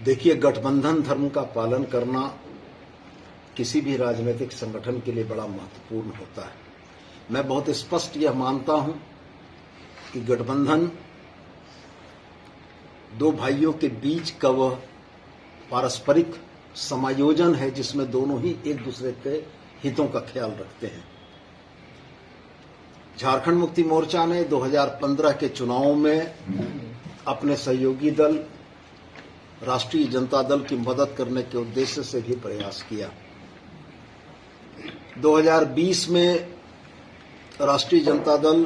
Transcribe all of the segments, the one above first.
देखिए, गठबंधन धर्म का पालन करना किसी भी राजनीतिक संगठन के लिए बड़ा महत्वपूर्ण होता है। मैं बहुत स्पष्ट यह मानता हूं कि गठबंधन दो भाइयों के बीच का वह पारस्परिक समायोजन है जिसमें दोनों ही एक दूसरे के हितों का ख्याल रखते हैं। झारखंड मुक्ति मोर्चा ने 2015 के चुनाव में अपने सहयोगी दल राष्ट्रीय जनता दल की मदद करने के उद्देश्य से भी प्रयास किया। 2020 में राष्ट्रीय जनता दल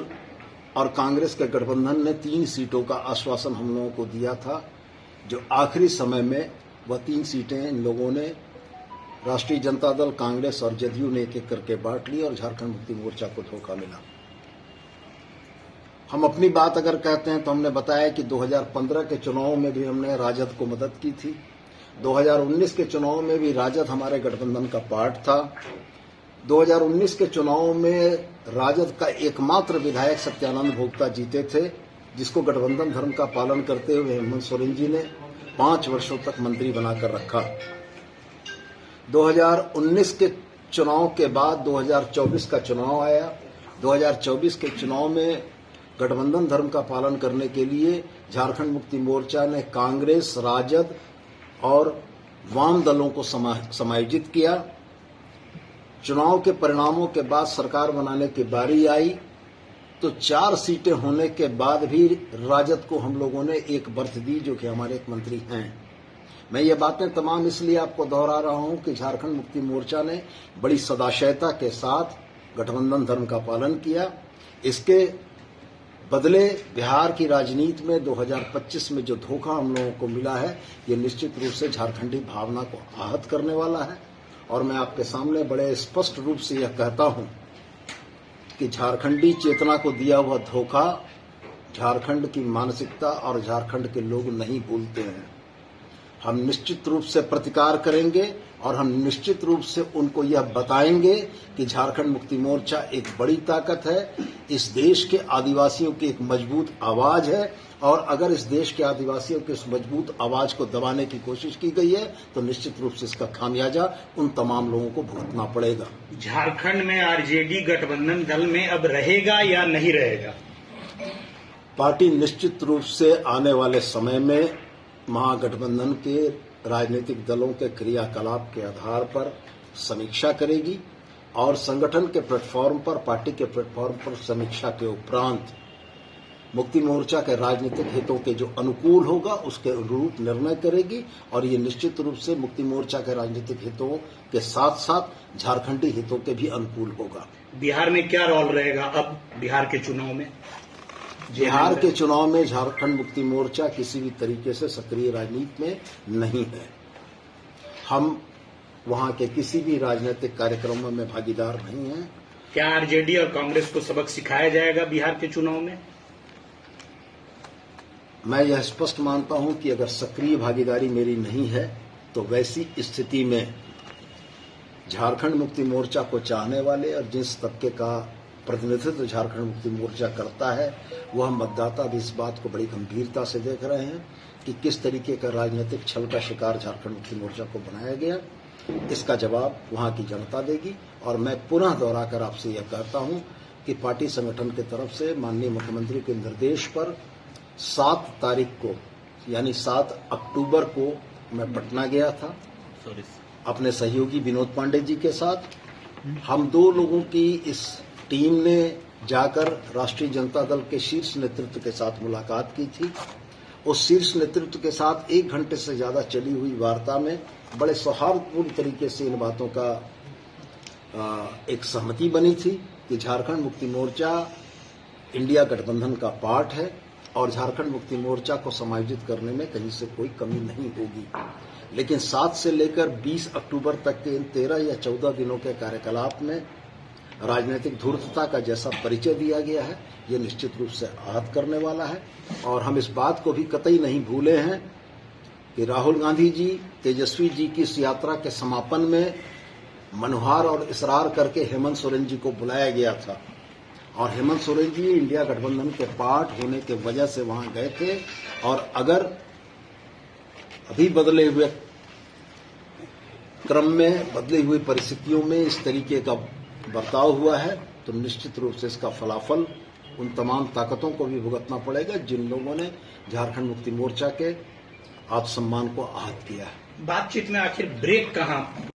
और कांग्रेस के गठबंधन ने 3 सीटों का आश्वासन हम लोगों को दिया था, जो आखिरी समय में वह 3 सीटें इन लोगों ने राष्ट्रीय जनता दल, कांग्रेस और जदयू ने एक-एक करके बांट ली और झारखंड मुक्ति मोर्चा को धोखा मिला। हम अपनी बात अगर कहते हैं तो हमने बताया कि 2015 के चुनाव में भी हमने राजद को मदद की थी। 2019 के चुनाव में भी राजद हमारे गठबंधन का पार्ट था। 2019 के चुनाव में राजद का एकमात्र विधायक सत्यानंद भोक्ता जीते थे, जिसको गठबंधन धर्म का पालन करते हुए हेमंत सोरेन जी ने 5 वर्षों तक मंत्री बनाकर रखा। 2019 के चुनाव के बाद 2024 का चुनाव आया। 2024 के चुनाव में गठबंधन धर्म का पालन करने के लिए झारखंड मुक्ति मोर्चा ने कांग्रेस, राजद और वाम दलों को समायोजित किया। चुनाव के परिणामों के बाद सरकार बनाने की बारी आई तो 4 सीटें होने के बाद भी राजद को हम लोगों ने एक बर्थ दी, जो कि हमारे एक मंत्री हैं। मैं ये बातें तमाम इसलिए आपको दोहरा रहा हूं कि झारखंड मुक्ति मोर्चा ने बड़ी सदाशयता के साथ गठबंधन धर्म का पालन किया। इसके बदले बिहार की राजनीति में 2025 में जो धोखा हम लोगों को मिला है, ये निश्चित रूप से झारखंडी भावना को आहत करने वाला है। और मैं आपके सामने बड़े स्पष्ट रूप से यह कहता हूं कि झारखंडी चेतना को दिया हुआ धोखा झारखंड की मानसिकता और झारखंड के लोग नहीं भूलते हैं। हम निश्चित रूप से प्रतिकार करेंगे और हम निश्चित रूप से उनको यह बताएंगे कि झारखंड मुक्ति मोर्चा एक बड़ी ताकत है, इस देश के आदिवासियों की एक मजबूत आवाज है, और अगर इस देश के आदिवासियों की उस मजबूत आवाज को दबाने की कोशिश की गई है तो निश्चित रूप से इसका खामियाजा उन तमाम लोगों को भुगतना पड़ेगा। झारखंड में आरजेडी गठबंधन दल में अब रहेगा या नहीं रहेगा? पार्टी निश्चित रूप से आने वाले समय में महागठबंधन के राजनीतिक दलों के क्रियाकलाप के आधार पर समीक्षा करेगी और संगठन के प्लेटफॉर्म पर, पार्टी के प्लेटफॉर्म पर समीक्षा के उपरांत मुक्ति मोर्चा के राजनीतिक हितों के जो अनुकूल होगा उसके अनुरूप निर्णय करेगी। और ये निश्चित रूप से मुक्ति मोर्चा के राजनीतिक हितों के साथ साथ झारखंडी हितों के भी अनुकूल होगा। बिहार में क्या रोल रहेगा अब बिहार के चुनाव में? बिहार के चुनाव में झारखंड मुक्ति मोर्चा किसी भी तरीके से सक्रिय राजनीति में नहीं है। हम वहां के किसी भी राजनीतिक कार्यक्रमों में भागीदार नहीं हैं। क्या आरजेडी और कांग्रेस को सबक सिखाया जाएगा बिहार के चुनाव में? मैं यह स्पष्ट मानता हूं कि अगर सक्रिय भागीदारी मेरी नहीं है तो वैसी स्थिति में झारखंड मुक्ति मोर्चा को चाहने वाले और जिस तबके का प्रतिनिधित्व झारखंड मुक्ति मोर्चा करता है, वह मतदाता भी इस बात को बड़ी गंभीरता से देख रहे हैं कि किस तरीके का राजनीतिक छल का शिकार झारखंड मुक्ति मोर्चा को बनाया गया। इसका जवाब वहां की जनता देगी। और मैं पुनः दोहराकर आपसे यह कहता हूं कि पार्टी संगठन की तरफ से माननीय मुख्यमंत्री के निर्देश पर 7 तारीख को यानी 7 अक्टूबर को मैं पटना गया था अपने सहयोगी विनोद पांडे जी के साथ। हम 2 लोगों की इस टीम ने जाकर राष्ट्रीय जनता दल के शीर्ष नेतृत्व के साथ मुलाकात की थी। उस शीर्ष नेतृत्व के साथ 1 घंटे से ज्यादा चली हुई वार्ता में बड़े सौहार्दपूर्ण तरीके से इन बातों का एक सहमति बनी थी कि झारखंड मुक्ति मोर्चा इंडिया गठबंधन का पार्ट है और झारखंड मुक्ति मोर्चा को समायोजित करने में कहीं से कोई कमी नहीं होगी। लेकिन 7 से लेकर 20 अक्टूबर तक के इन 13 या 14 दिनों के कार्यकलाप में राजनीतिक धूर्तता का जैसा परिचय दिया गया है, ये निश्चित रूप से आहत करने वाला है। और हम इस बात को भी कतई नहीं भूले हैं कि राहुल गांधी जी, तेजस्वी जी की इस यात्रा के समापन में मनुहार और इसरार करके हेमंत सोरेन जी को बुलाया गया था और हेमंत सोरेन जी इंडिया गठबंधन के पार्ट होने के वजह से वहां गए थे। और अगर अभी बदले हुए क्रम में, बदली हुई परिस्थितियों में इस तरीके का बर्ताव हुआ है तो निश्चित रूप से इसका फलाफल उन तमाम ताकतों को भी भुगतना पड़ेगा जिन लोगों ने झारखंड मुक्ति मोर्चा के आत्मसम्मान को आहत किया है। बातचीत में आखिर ब्रेक कहां